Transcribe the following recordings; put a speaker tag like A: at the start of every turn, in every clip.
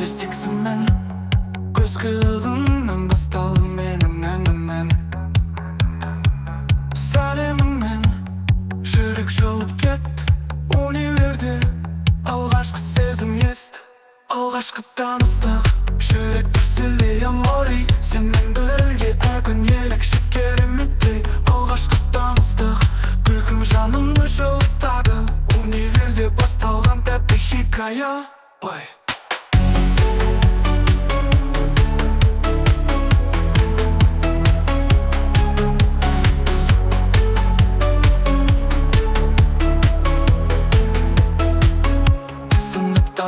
A: Majestiksin men Göz kızımdan басталдым менің әніммен Сәлеміңмен жүрек жылып кетті Универде алғашқы сезім есті Алғашқы таныстық жүрек дүрсілдей амори Сенмен бірге әр күн ерекше кереметтей Алғашқы таныстық күлкің жанымды жылытады Универде басталған тәтті хикая Ой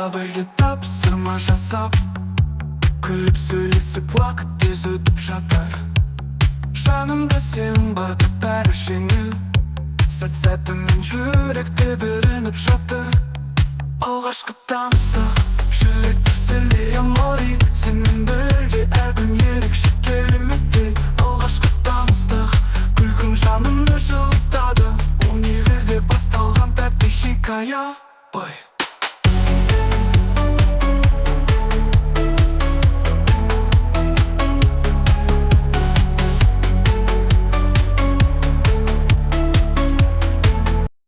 A: Бірге тапсырма жасап Күліп сөйлесіп уақыт тез өтіп жатыр Жанымда сен бақыт бәрі жеңіл Сәт-сәтімен жүректе бірініп жатыр Алғашқы таныстық жүрек дүрсілдей амори Сенмен бірге әр күн ерекше кереметтей Алғашқы таныстық күлкің жанымды жылытады Универде басталған тәтті хикая Ой